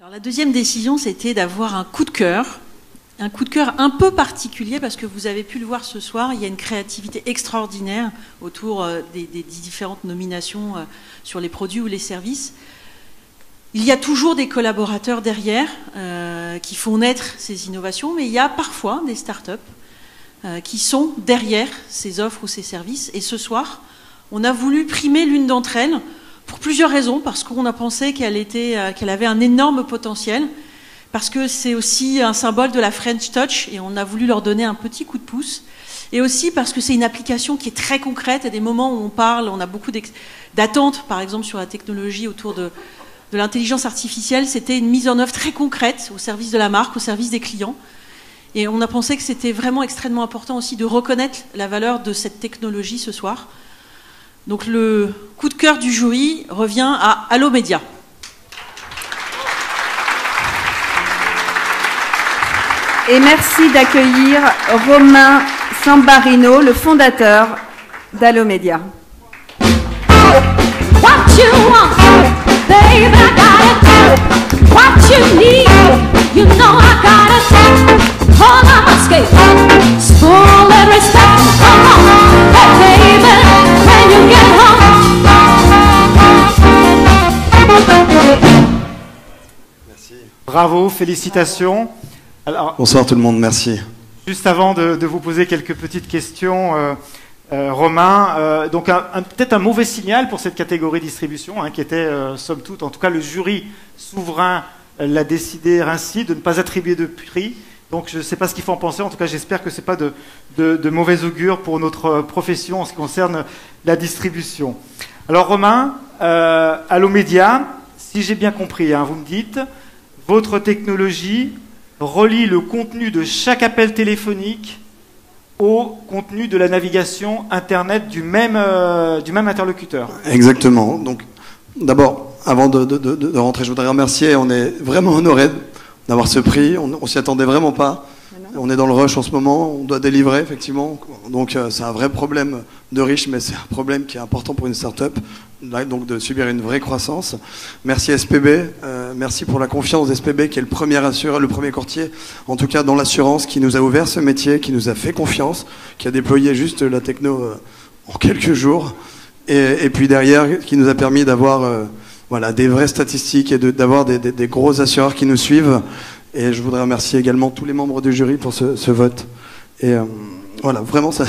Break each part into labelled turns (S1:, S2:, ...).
S1: Alors, la deuxième décision, c'était d'avoir un coup de cœur un peu particulier, parce que vous avez pu le voir ce soir, il y a une créativité extraordinaire autour des différentes nominations sur les produits ou les services. Il y a toujours des collaborateurs derrière qui font naître ces innovations, mais il y a parfois des startups qui sont derrière ces offres ou ces services. Et ce soir, on a voulu primer l'une d'entre elles pour plusieurs raisons, parce qu'on a pensé qu'elle avait un énorme potentiel, parce que c'est aussi un symbole de la French Touch et on a voulu leur donner un petit coup de pouce, et aussi parce que c'est une application qui est très concrète. À des moments où on parle, on a beaucoup d'attentes, par exemple sur la technologie autour de l'intelligence artificielle. C'était une mise en œuvre très concrète au service de la marque, au service des clients, et on a pensé que c'était vraiment extrêmement important aussi de reconnaître la valeur de cette technologie ce soir. Donc le coup de cœur du jury revient à Allomédia.
S2: Et merci d'accueillir Romain Sambarino, le fondateur d'Allomédia.
S3: What you want, baby, I got it. What you need, you know I got it. Hold on my skate, spoil and respect. Come on, hey baby, when you get home.
S4: Merci.
S5: Bravo, félicitations. Alors,
S4: bonsoir tout le monde, merci.
S5: Juste avant de vous poser quelques petites questions, Romain, donc peut-être un mauvais signal pour cette catégorie distribution, qui était, somme toute, en tout cas le jury souverain l'a décidé ainsi, de ne pas attribuer de prix. Donc je ne sais pas ce qu'il faut en penser, en tout cas j'espère que ce n'est pas de mauvais augure pour notre profession en ce qui concerne la distribution. Alors Romain, Allomédia, si j'ai bien compris, vous me dites, votre technologie relie le contenu de chaque appel téléphonique au contenu de la navigation Internet du même interlocuteur.
S4: Exactement. Donc, d'abord, avant de rentrer, je voudrais remercier. On est vraiment honorés d'avoir ce prix. On s'y attendait vraiment pas. On est dans le rush en ce moment. On doit délivrer, effectivement. Donc, c'est un vrai problème de riche, mais c'est un problème qui est important pour une start-up. Donc, de subir une vraie croissance. Merci SPB. Merci pour la confiance d'SPB, qui est le premier assureur, le premier courtier, en tout cas dans l'assurance, qui nous a ouvert ce métier, qui nous a fait confiance, qui a déployé juste la techno en quelques jours, et puis derrière, qui nous a permis d'avoir voilà, des vraies statistiques et d'avoir des gros assureurs qui nous suivent. Et je voudrais remercier également tous les membres du jury pour ce vote. Et voilà, vraiment, ça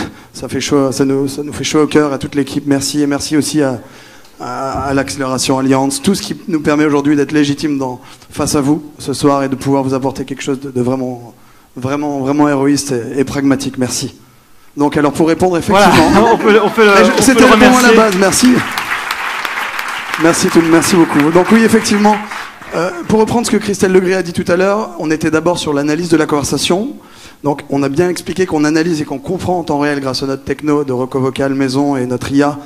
S4: fait chaud, ça nous fait chaud au cœur à toute l'équipe. Merci, et merci aussi à l'accélération Alliance, tout ce qui nous permet aujourd'hui d'être légitime face à vous ce soir et de pouvoir vous apporter quelque chose de vraiment héroïste et pragmatique. Merci. Donc alors pour répondre effectivement,
S5: voilà,
S4: c'était le moment à la base. Merci. Merci beaucoup. Donc oui, effectivement, pour reprendre ce que Christelle Legris a dit tout à l'heure, on était d'abord sur l'analyse de la conversation. Donc on a bien expliqué qu'on analyse et qu'on comprend en temps réel grâce à notre techno de Rocovocal Maison et notre IA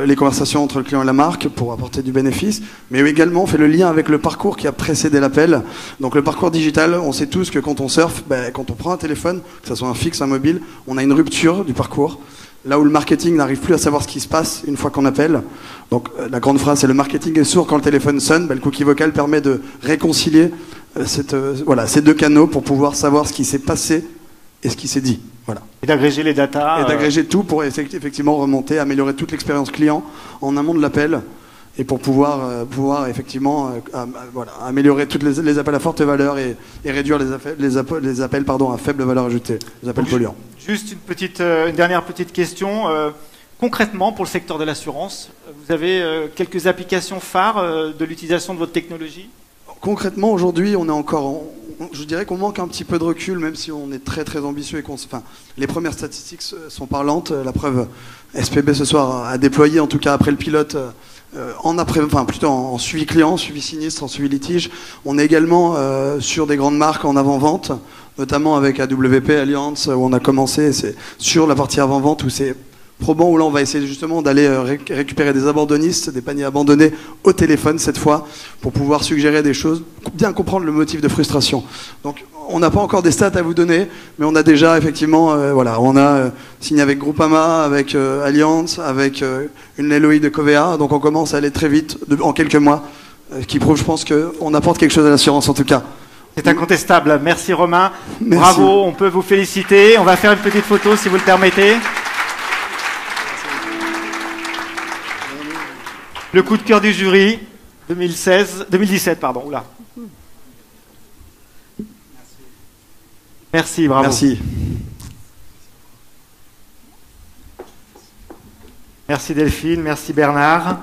S4: les conversations entre le client et la marque pour apporter du bénéfice, mais également on fait le lien avec le parcours qui a précédé l'appel. Donc le parcours digital, on sait tous que quand on surfe, quand on prend un téléphone, que ce soit un fixe, un mobile, on a une rupture du parcours. Là où le marketing n'arrive plus à savoir ce qui se passe une fois qu'on appelle. Donc la grande phrase, c'est le marketing est sourd quand le téléphone sonne. Le cookie vocal permet de réconcilier ces deux canaux pour pouvoir savoir ce qui s'est passé et ce qui s'est dit. Voilà.
S5: Et d'agréger les datas.
S4: Et d'agréger tout pour effectivement remonter, améliorer toute l'expérience client en amont de l'appel et pour pouvoir effectivement améliorer tous les appels à forte valeur et réduire les appels à faible valeur ajoutée, les appels polluants.
S5: Juste une dernière petite question. Concrètement, pour le secteur de l'assurance, vous avez quelques applications phares de l'utilisation de votre technologie ?
S4: Concrètement, aujourd'hui, on est encore... je dirais qu'on manque un petit peu de recul, même si on est très très ambitieux et les premières statistiques sont parlantes. La preuve, SPB ce soir a déployé, en tout cas après le pilote, plutôt en suivi client, suivi sinistre, en suivi litige. On est également sur des grandes marques en avant-vente, notamment avec AWP, Allianz, où on a commencé. C'est sur la partie avant-vente où c'est probant, où là on va essayer justement d'aller récupérer des abandonnistes, des paniers abandonnés au téléphone cette fois, pour pouvoir suggérer des choses, bien comprendre le motif de frustration. Donc on n'a pas encore des stats à vous donner, mais on a déjà effectivement, on a signé avec Groupama, avec Allianz, avec une LOI de Covea, donc on commence à aller très vite, en quelques mois, qui prouve, je pense, qu'on apporte quelque chose à l'assurance en tout cas.
S5: C'est incontestable. Merci Romain.
S4: Merci.
S5: Bravo, on peut vous féliciter. On va faire une petite photo si vous le permettez. Le coup de cœur du jury 2017, pardon. Oula. Merci, bravo.
S4: Merci.
S5: Merci Delphine, merci Bernard.